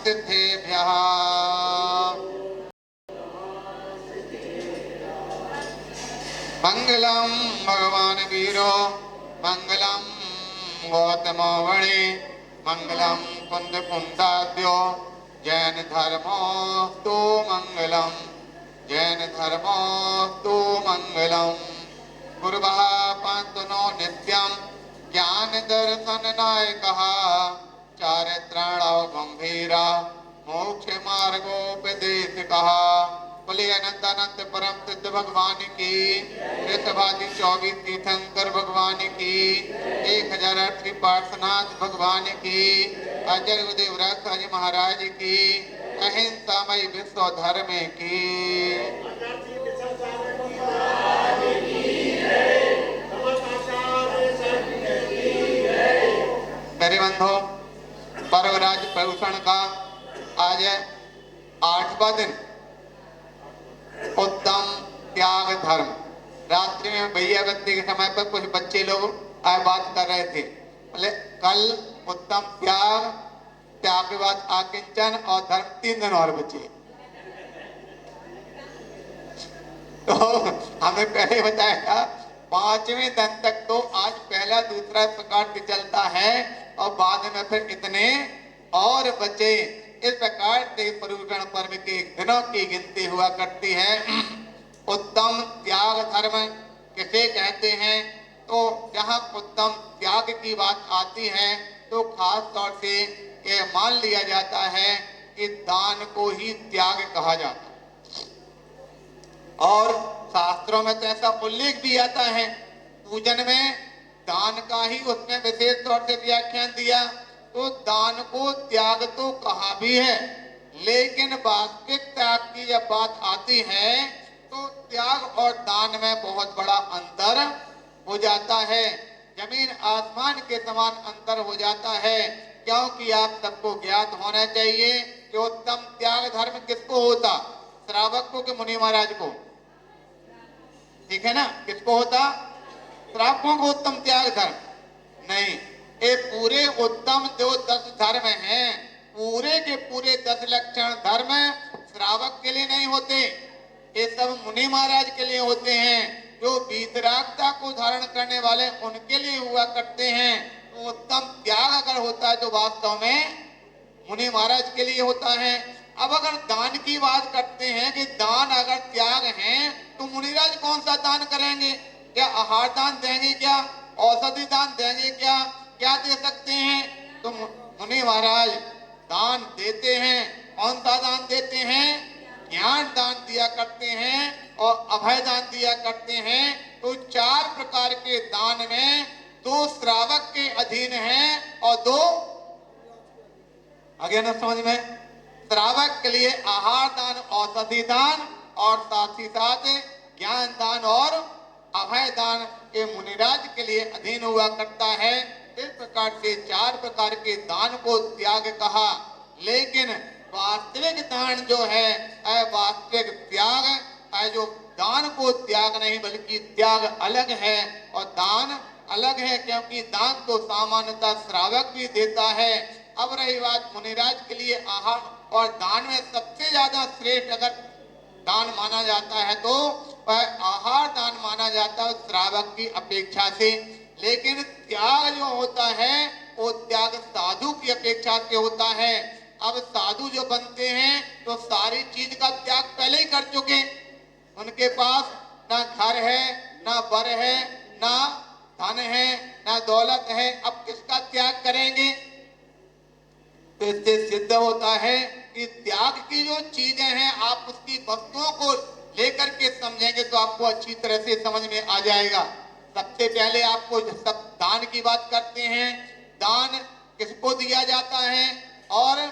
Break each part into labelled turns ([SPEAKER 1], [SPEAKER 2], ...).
[SPEAKER 1] सिद्धेभ्यः। मंगलम भगवान वीरो मंगलम गौतमो वणि मंगलम कुंद कुंदाद्यो जैन धर्मो तु मंगलम जैन धर्मो तु मंगलम। गुरुवः पान्तुनो नित्यं ज्ञान दर्शन नायकः चारित्राणो गंभीरा मोक्ष मार्गोपदेशकः। बोले अनंत अनंत परम सिद्ध भगवान की, वृषभादि 24 तीर्थंकर भगवान की, 1008 पार्श्वनाथ भगवान की, अजय उदय व्रत महाराज की, अहिंसामय विश्व धर्म की। मेरे बंधो, पर्वराज प्रभूषण का आज 8वां दिन, उत्तम त्याग धर्म। रात्रि में भैया बत्ती के समय पर कुछ बच्चे लोग आए बात कर रहे थे, बोले कल उत्तम त्याग, त्याग के बाद आकिंचन और धर्म 3 दिन और बचे। तो हमें पहले बताया था 5वें दिन तक तो आज पहला दूसरा प्रकार से चलता है और बाद में फिर इतने और बचे। इस प्रकार से प्रभूषण पर्व के दिनों की गिनती हुआ करती है। उत्तम त्याग धर्म किसे कहते हैं? तो जहाँ उत्तम त्याग की बात आती है तो खास तौर से ये मान लिया जाता है कि दान को ही त्याग कहा जाता है। और शास्त्रों में तो ऐसा उल्लेख भी आता है, पूजन में दान का ही उसमें विशेष तौर से व्याख्यान दिया। तो दान को त्याग तो कहा भी है, लेकिन वास्तविक त्याग की जब बात आती है तो त्याग और दान में बहुत बड़ा अंतर हो जाता है। जमीन आसमान के समान अंतर हो जाता है, क्योंकि आप सबको ज्ञात होना चाहिए कि उत्तम त्याग धर्म किसको होता? श्रावक को कि मुनि महाराज को? ठीक है ना, किसको होता? श्रावकों को उत्तम त्याग धर्म नहीं। ये पूरे उत्तम जो 10 धर्म हैं, पूरे के पूरे 10 लक्षण धर्म श्रावक के लिए नहीं होते, ये सब मुनि महाराज के लिए होते हैं। जो वीतरागता को धारण करने वाले उनके लिए हुआ करते हैं। तो उत्तम त्याग अगर होता है तो वास्तव में मुनि महाराज के लिए होता है। अब अगर दान की बात करते हैं कि दान अगर त्याग है तो मुनिराज कौन सा दान करेंगे? क्या आहार दान देंगे? क्या औषधि दान देंगे? क्या दे सकते हैं? तो मुनि महाराज दान देते हैं। कौन सा दान देते हैं? ज्ञान दान दिया करते हैं और अभय दान दिया करते हैं। तो 4 प्रकार के दान में 2 श्रावक के अधीन हैं और 2 आगे ना समझ में। श्रावक के लिए आहार दान, औषधि दान और साथ ही साथ ज्ञान दान और अभय दान के मुनिराज के लिए अधीन हुआ करता है। इस प्रकार से 4 प्रकार के दान को त्याग कहा। लेकिन वास्तविक दान जो है, वास्तविक त्याग जो दान को त्याग नहीं बल्कि त्याग अलग है और दान अलग है, क्योंकि दान तो सामान्यतः श्रावक भी देता है। अब रही बात मुनिराज के लिए आहार और दान में सबसे ज्यादा श्रेष्ठ अगर दान माना जाता है तो वह आहार दान माना जाता है श्रावक की अपेक्षा से। लेकिन त्याग जो होता है वो त्याग साधु की अपेक्षा से होता है। अब साधु जो बनते हैं तो सारी चीज का त्याग पहले ही कर चुके। उनके पास ना घर है, ना बर है, ना धन है, ना दौलत है, अब किसका त्याग करेंगे? तो इससे सिद्ध होता है कि त्याग की जो चीजें हैं आप उसकी वस्तुओं को लेकर के समझेंगे तो आपको अच्छी तरह से समझ में आ जाएगा। सबसे पहले आपको सब दान की बात करते हैं। दान किसको दिया जाता है और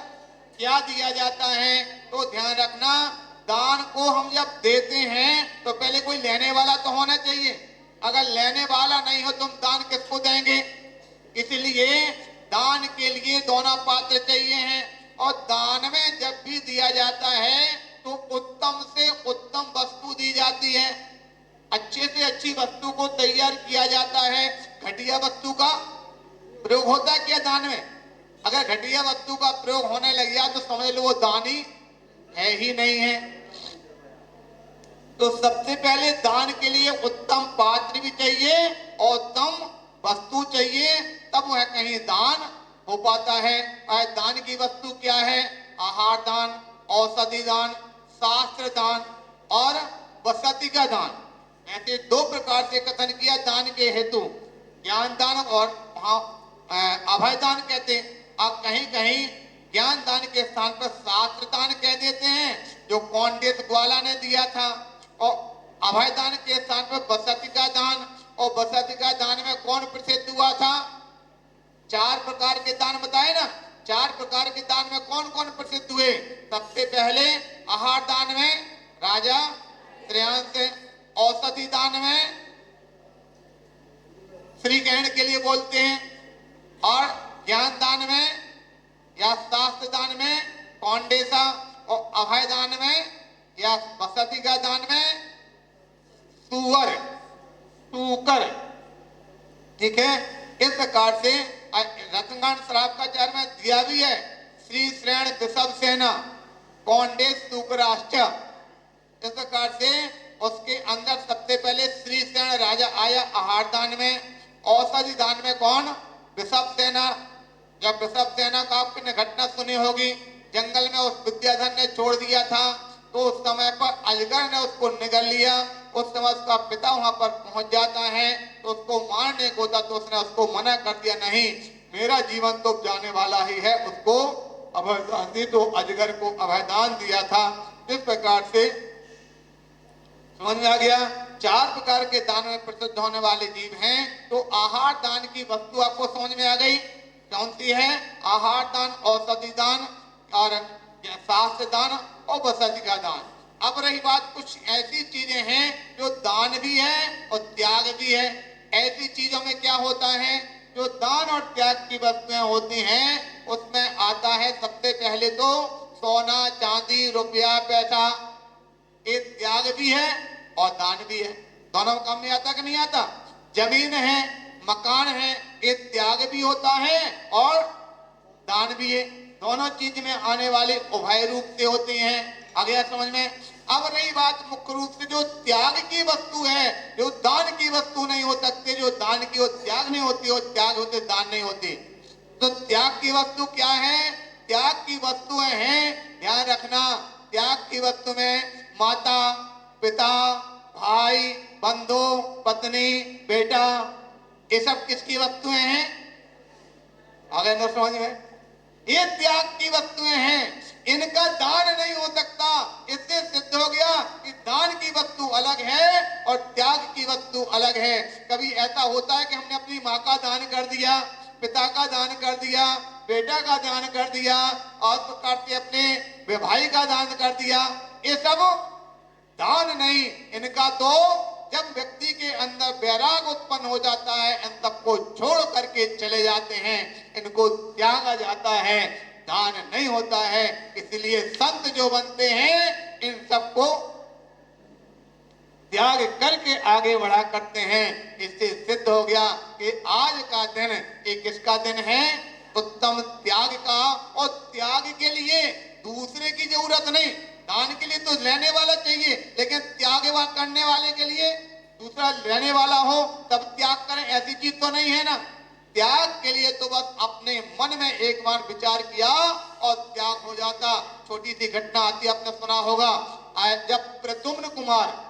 [SPEAKER 1] क्या दिया जाता है? तो ध्यान रखना, दान को हम जब देते हैं तो पहले कोई लेने वाला तो होना चाहिए। अगर लेने वाला नहीं हो तो हम दान किसको देंगे? इसलिए दान के लिए दोनों पात्र चाहिए हैं। और दान में जब भी दिया जाता है तो उत्तम से उत्तम वस्तु दी जाती है, अच्छे से अच्छी वस्तु को तैयार किया जाता है। घटिया वस्तु का प्रयोग होता है क्या दान में? अगर घटिया वस्तु का प्रयोग होने लग गया तो समझ लो वो दानी है ही नहीं है। तो सबसे पहले दान के लिए उत्तम पात्र भी चाहिए और उत्तम वस्तु चाहिए, तब वह कहीं दान हो पाता है। दान की वस्तु क्या है? आहार दान, औषधि दान, शास्त्र दान और वसति का दान। ऐसे दो प्रकार से कथन किया दान के हेतु, ज्ञान दान और अभय दान कहते हैं। अब कहीं कहीं ज्ञान दान के स्थान पर शास्त्र दान कह देते हैं, जो कौंडिन्य ग्वाला ने दिया था। और अभय दान के स्थान पर वसति का दान, और वसति का दान में कौन प्रसिद्ध हुआ था? 4 प्रकार के दान बताए ना। 4 प्रकार के दान में कौन कौन प्रसिद्ध हुए? सबसे पहले आहार दान में राजा श्रेयांश, औषधि दान में श्रीकर्ण के लिए बोलते हैं, और ज्ञान दान में या शास्त्र दान में कौंडेसा, और अभय दान में या वसति का दान में सुवर, सूकर। ठीक है, इस प्रकार से रत्नगान श्राप का चार में दिया भी है। श्री श्रेण वृषभ सेना कौंडेश सूकराष्ट्र। इस प्रकार से उसके अंदर सबसे पहले श्री श्रेण राजा आया आहार दान में। औषधि दान में कौन? वृषभ सेना। जब वृषभ सेना का आपने घटना सुनी होगी, जंगल में उस विद्याधर ने छोड़ दिया था, तो उस समय पर अजगर ने उसको निगल लिया। उस समय उसका पिता वहां पर पहुंच जाता है, तो उसको मारने को था, तो उसने उसको मना कर दिया, नहीं मेरा जीवन तो जाने वाला ही है। उसको अभयदान दी, तो अजगर को अभयदान दिया था। इस प्रकार से समझ में आ गया। 4 प्रकार के दान में प्रसिद्ध होने वाले जीव हैं। तो आहार दान की वस्तु आपको समझ में आ गई, कौन सी है? आहार दान, औषधि दान और शास्त्र दान और वसति का दान। अब रही बात, कुछ ऐसी चीजें हैं जो दान भी है और त्याग भी है। ऐसी चीजों में क्या होता है? जो दान और त्याग की वस्तुएं होती हैं, उसमें आता है सबसे पहले तो सोना, चांदी, रुपया, पैसा। ये त्याग भी है और दान भी है। दोनों काम में आता कि नहीं आता? जमीन है, मकान है, ये त्याग भी होता है और दान भी है। दोनों चीज में आने वाले उभय रूप से होते हैं। आ गया समझ में? अब रही बात मुख्य रूप से जो त्याग की वस्तु है, जो दान की वस्तु नहीं हो सकते। जो दान की हो त्याग नहीं होती, हो त्याग होते दान नहीं होती। तो त्याग की वस्तु क्या है? त्याग की वस्तुएं हैं, ध्यान रखना, त्याग की वस्तु में माता, पिता, भाई, बंधु, पत्नी, बेटा, ये सब किसकी वस्तुएं हैं? आगे न समझ में? ये त्याग की वस्तुएं हैं, इनका दान नहीं हो सकता। इससे सिद्ध हो गया कि दान की वस्तु अलग है और त्याग की वस्तु अलग है। कभी ऐसा होता है कि हमने अपनी माँ का दान कर दिया, पिता का दान कर दिया, बेटा का दान कर दिया, और प्रकार से अपने भाई का दान कर दिया। ये सब दान नहीं। इनका तो जब व्यक्ति के अंदर वैराग उत्पन्न हो जाता है, इन सबको छोड़ करके चले जाते हैं, इनको त्यागा जाता है, दान नहीं होता है। इसलिए संत जो बनते हैं, इन सबको त्याग करके आगे बढ़ा करते हैं। इससे सिद्ध हो गया कि आज का दिन एक किसका दिन है? उत्तम त्याग का। और त्याग के लिए दूसरे की जरूरत नहीं। दान के लिए तो लेने वाला चाहिए, लेकिन त्याग करने वाले के लिए दूसरा लेने वाला हो तब त्याग करें, ऐसी चीज तो नहीं है ना। त्याग के लिए तो बस अपने मन में एक बार विचार किया और त्याग हो जाता। छोटी सी घटना आती, आपने सुना होगा, जब प्रद्युम्न कुमार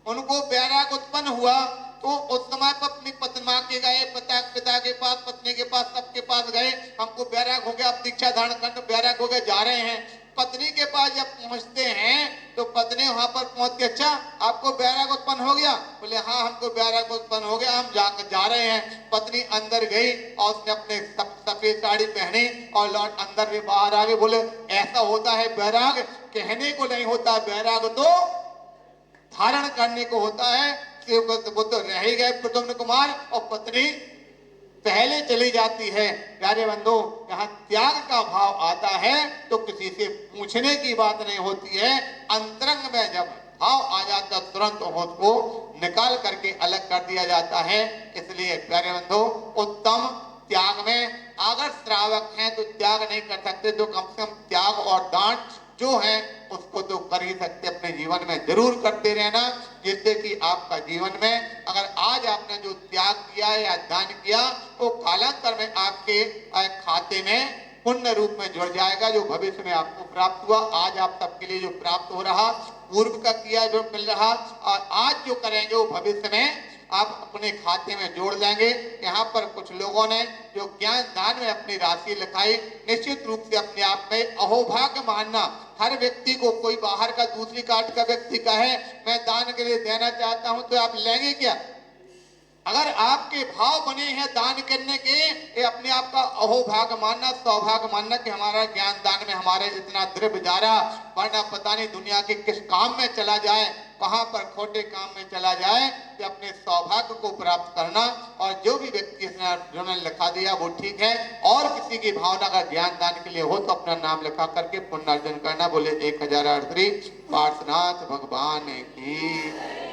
[SPEAKER 1] उनको वैराग उत्पन्न हुआ, तो उस समय पर अपनी माँ के गए, पिता के पास, पत्नी के पास, सबके पास गए, हमको वैराग हो गया, अब दीक्षा धारण करने वैराग हो गए, जा रहे हैं। पत्नी के पास जब पहुंचते हैं तो पत्नी वहां पर पहुंच के, अच्छा आपको वैराग उत्पन्न हो गया? बोले हाँ हमको वैराग उत्पन्न हो गया, हम जा रहे हैं। पत्नी अंदर गई और उसने अपने सफेद साड़ी पहनी और लौट अंदर भी बाहर आ गए। बोले ऐसा होता है वैराग? कहने को नहीं होता, वैराग तो धारण करने को होता है। वो तो रह ही गए प्रद्युम्न कुमार, और पत्नी पहले चली जाती है। प्यारे बंधु, यहाँ त्याग का भाव आता है तो किसी से पूछने की बात नहीं होती है। अंतरंग में जब भाव आ जाता, तुरंत उसको निकाल करके अलग कर दिया जाता है। इसलिए प्यारे बंधु, उत्तम त्याग में अगर श्रावक हैं तो त्याग नहीं कर सकते, तो कम से कम त्याग और दान जो है उसको तो कर ही सकते, अपने जीवन में जरूर करते रहना, जिससे कि आपका जीवन में अगर आज आपने जो त्याग किया या दान किया वो कालांतर में आपके खाते में पुण्य रूप में जुड़ जाएगा, जो भविष्य में आपको प्राप्त हुआ। आज आप सबके लिए जो प्राप्त हो रहा, पूर्व का किया जो मिल रहा, और आज जो करेंगे वो भविष्य में आप अपने खाते में जोड़ लेंगे। यहाँ पर कुछ लोगों ने जो ज्ञान दान में अपनी राशि लिखाई, निश्चित रूप से अपने आप में अहोभाग्य मानना। हर व्यक्ति को, कोई बाहर का दूसरी काट का व्यक्ति कहे मैं दान के लिए देना चाहता हूं, तो आप लेंगे क्या? अगर आपके भाव बने हैं दान करने के, ये अपने आप का अहोभाग्य मानना, सौभाग्य मानना कि हमारा ज्ञान दान में हमारे इतना द्रव्य जा रहा, वरना पता नहीं दुनिया के किस काम में चला जाए, कहां पर खोटे काम में चला जाए, कि अपने सौभाग्य को प्राप्त करना। और जो भी व्यक्ति इसने जिन्होंने लिखा दिया वो ठीक है, और किसी की भावना अगर ज्ञान दान के लिए हो तो अपना नाम लिखा करके पुण्य अर्जन करना। बोले 1008 पार्श्वनाथ भगवान की।